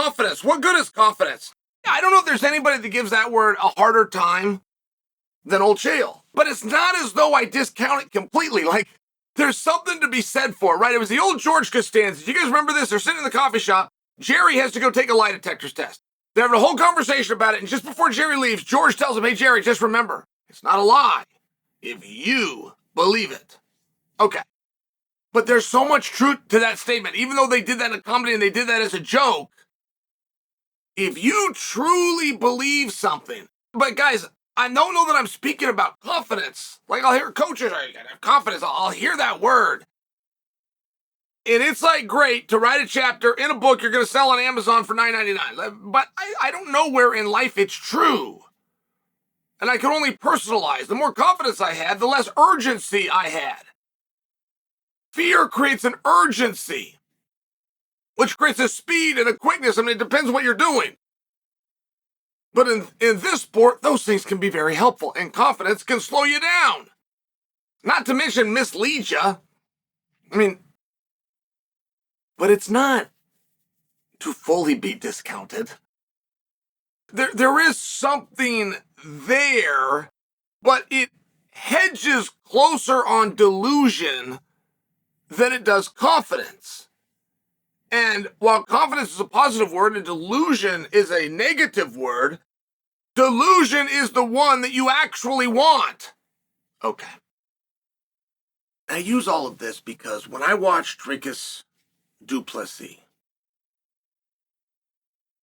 confidence. What good is confidence? I don't know if there's anybody that gives that word a harder time than old Chael. But it's not as though I discount it completely. Like, there's something to be said for it, right? It was the old George Costanza. Do you guys remember this? They're sitting in the coffee shop. Jerry has to go take a lie detector's test. They're having a whole conversation about it, and just before Jerry leaves, George tells him, hey, Jerry, just remember, it's not a lie if you believe it. Okay. But there's so much truth to that statement. Even though they did that in a comedy and they did that as a joke, if you truly believe something, but guys, I don't know that I'm speaking about confidence. Like, I'll hear coaches, I gotta have confidence. I'll hear that word. And it's like great to write a chapter in a book you're going to sell on Amazon for $9.99. But I don't know where in life it's true. And I can only personalize. The more confidence I had, the less urgency I had. Fear creates an urgency, which creates a speed and a quickness. I mean, it depends what you're doing. But in this sport, those things can be very helpful, and confidence can slow you down. Not to mention mislead you. I mean, but it's not to fully be discounted. There is something there, but it hedges closer on delusion than it does confidence. And while confidence is a positive word and delusion is a negative word, delusion is the one that you actually want. Okay. I use all of this because when I watched Dricus Du Plessis,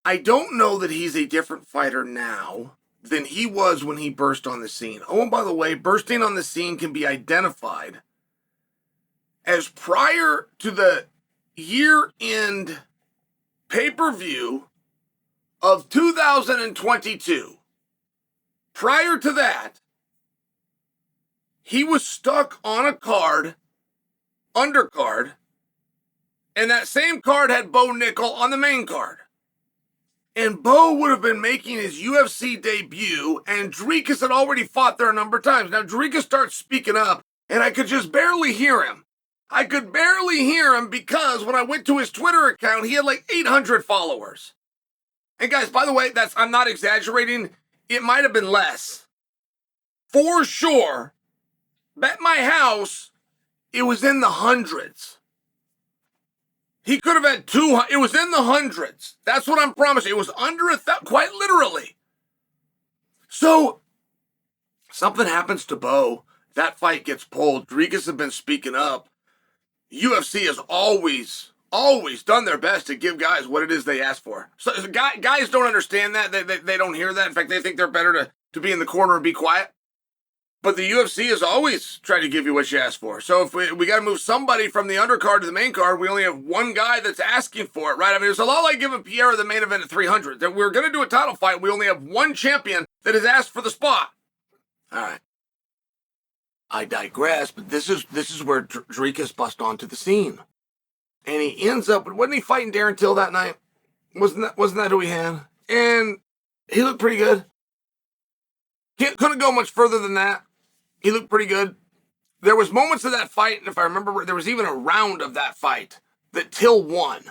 I don't know that he's a different fighter now than he was when he burst on the scene. Oh, and by the way, bursting on the scene can be identified as prior to the year-end pay-per-view of 2022. Prior to that, he was stuck on a card, undercard, and that same card had Bo Nickel on the main card. And Bo would have been making his UFC debut, and Dricus had already fought there a number of times. Now, Dricus starts speaking up, and I could just barely hear him. I could barely hear him because when I went to his Twitter account, he had like 800 followers. And guys, by the way, I'm not exaggerating. It might have been less. For sure, bet my house, it was in the hundreds. He could have had 200. It was in the hundreds. That's what I'm promising. It was under 1,000, quite literally. So, something happens to Bo. That fight gets pulled. Dricus had been speaking up. UFC has always done their best to give guys what it is they ask for. So guys don't understand that. They don't hear that. In fact, they think they're better to be in the corner and be quiet. But the UFC has always tried to give you what you ask for. So if we got to move somebody from the undercard to the main card, we only have one guy that's asking for it, right? I mean, it's a lot like giving Pierre the main event at 300. That we're going to do a title fight. We only have one champion that has asked for the spot. All right. I digress, but this is where Dricus bust onto the scene. And he ends up, wasn't he fighting Darren Till that night? Wasn't that who he had? And he looked pretty good. Couldn't go much further than that. He looked pretty good. There was moments of that fight, and if I remember, there was even a round of that fight that Till won.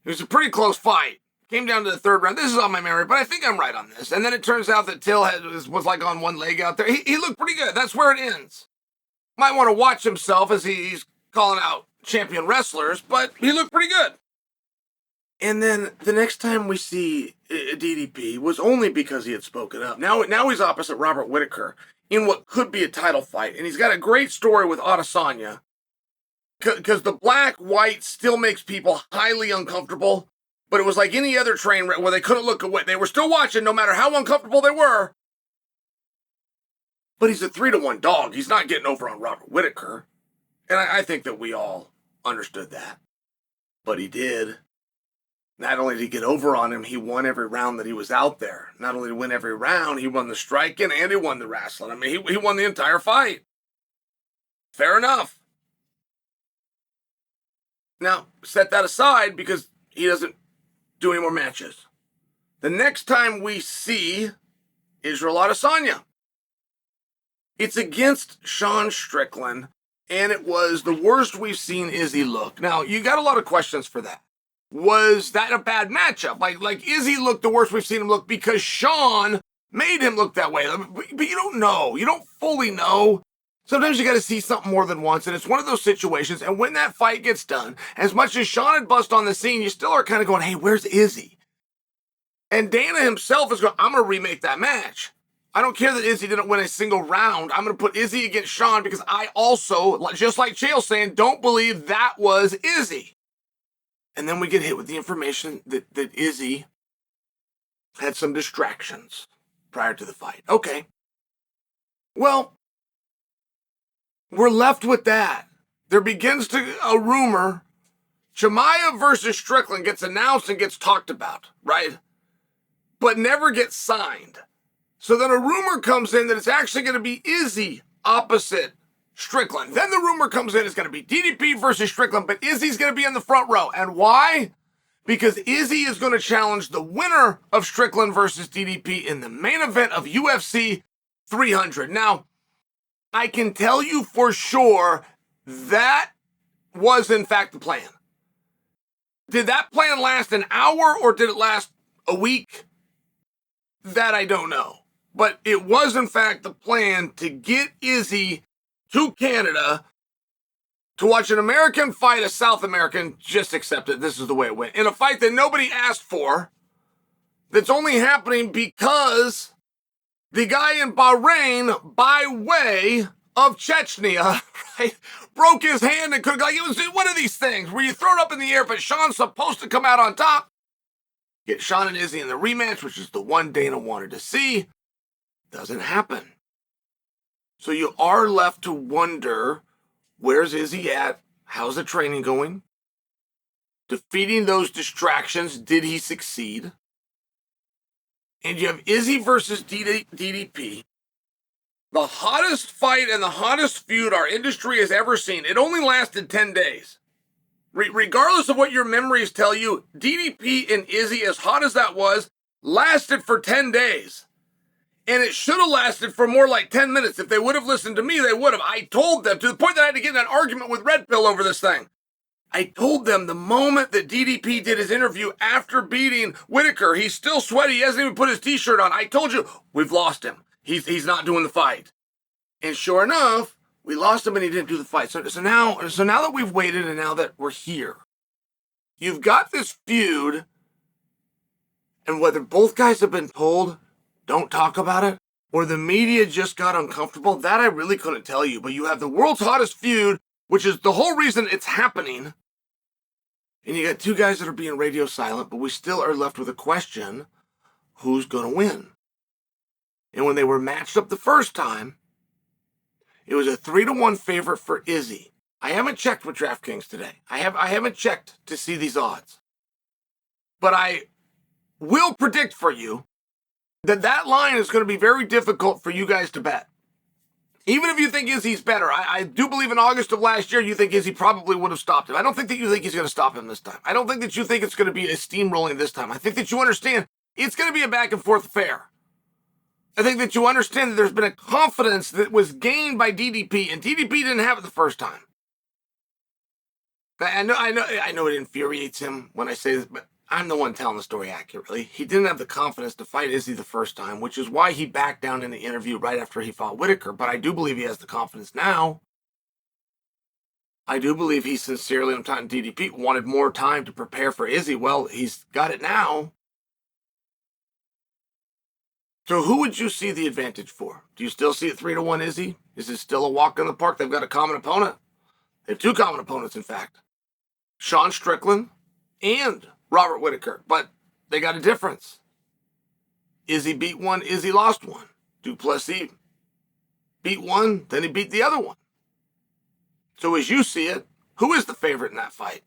It was a pretty close fight. Came down to the third round. This is on my memory, but I think I'm right on this. And then it turns out that Till was like on one leg out there. He looked pretty good. That's where it ends. Might want to watch himself as he's calling out champion wrestlers, but he looked pretty good. And then the next time we see DDP was only because he had spoken up. Now he's opposite Robert Whittaker in what could be a title fight. And he's got a great story with Adesanya. Because the black-white still makes people highly uncomfortable. But it was like any other train where they couldn't look away. They were still watching no matter how uncomfortable they were. But he's a 3-1 dog. He's not getting over on Robert Whittaker. And I think that we all understood that. But he did. Not only did he get over on him, he won every round that he was out there. Not only did he win every round, he won the striking and he won the wrestling. I mean, he won the entire fight. Fair enough. Now, set that aside because he doesn't do any more matches. The next time we see Israel Adesanya, it's against Sean Strickland, and it was the worst we've seen Izzy look. Now, you got a lot of questions for that. was that a bad matchup? Like Izzy looked the worst we've seen him look because Sean made him look that way. But you don't know. You don't fully know. Sometimes you got to see something more than once, and it's one of those situations. And when that fight gets done, as much as Sean had bust on the scene, you still are kind of going, hey, where's Izzy? And Dana himself is going, I'm going to remake that match. I don't care that Izzy didn't win a single round. I'm going to put Izzy against Sean because I also, just like Chael saying, don't believe that was Izzy. And then we get hit with the information that Izzy had some distractions prior to the fight. Okay. Well, we're left with that. There begins a rumor. Chimaev versus Strickland gets announced and gets talked about, right? But never gets signed. So then a rumor comes in that it's actually going to be Izzy opposite Strickland. Then the rumor comes in it's going to be DDP versus Strickland, but Izzy's going to be in the front row. And why? Because Izzy is going to challenge the winner of Strickland versus DDP in the main event of UFC 300. Now, I can tell you for sure that was in fact the plan. Did that plan last an hour or did it last a week? That I don't know. But it was in fact the plan to get Izzy to Canada to watch an American fight a South American. Just accept it. This is the way it went. In a fight that nobody asked for, that's only happening because the guy in Bahrain, by way of Chechnya, right, broke his hand and could, like, it was one of these things where you throw it up in the air, but Sean's supposed to come out on top. Get Sean and Izzy in the rematch, which is the one Dana wanted to see. Doesn't happen. So you are left to wonder, where's Izzy at? How's the training going? Defeating those distractions, did he succeed? And you have Izzy versus DDP. The hottest fight and the hottest feud our industry has ever seen. It only lasted 10 days. Regardless of what your memories tell you, DDP and Izzy, as hot as that was, lasted for 10 days. And it should have lasted for more like 10 minutes. If they would have listened to me, they would have. I told them, to the point that I had to get in an argument with Red Pill over this thing. I told them the moment that DDP did his interview after beating Whitaker, he's still sweaty, he hasn't even put his t-shirt on. I told you, we've lost him. He's not doing the fight. And sure enough, we lost him and he didn't do the fight. So now that we've waited and now that we're here, you've got this feud, and whether both guys have been told, don't talk about it, or the media just got uncomfortable, that I really couldn't tell you. But you have the world's hottest feud, which is the whole reason it's happening. And you got two guys that are being radio silent, but we still are left with a question, who's going to win? And when they were matched up the first time, it was a 3-1 favorite for Izzy. I haven't checked with DraftKings today. I haven't checked to see these odds. But I will predict for you that line is going to be very difficult for you guys to bet. Even if you think Izzy's better, I do believe in August of last year, you think Izzy probably would have stopped him. I don't think that you think he's going to stop him this time. I don't think that you think it's going to be a steamrolling this time. I think that you understand it's going to be a back and forth affair. I think that you understand that there's been a confidence that was gained by DDP, and DDP didn't have it the first time. I know it infuriates him when I say this, but I'm the one telling the story accurately. He didn't have the confidence to fight Izzy the first time, which is why he backed down in the interview right after he fought Whitaker. But I do believe he has the confidence now. I do believe he sincerely, I'm talking DDP, wanted more time to prepare for Izzy. Well, he's got it now. So who would you see the advantage for? Do you still see it 3-1 Izzy? Is it still a walk in the park? They've got a common opponent. They have two common opponents, in fact. Sean Strickland and Robert Whitaker. But they got a difference. Izzy beat one, Izzy lost one. Du Plessis beat one, then he beat the other one. So as you see it, who is the favorite in that fight?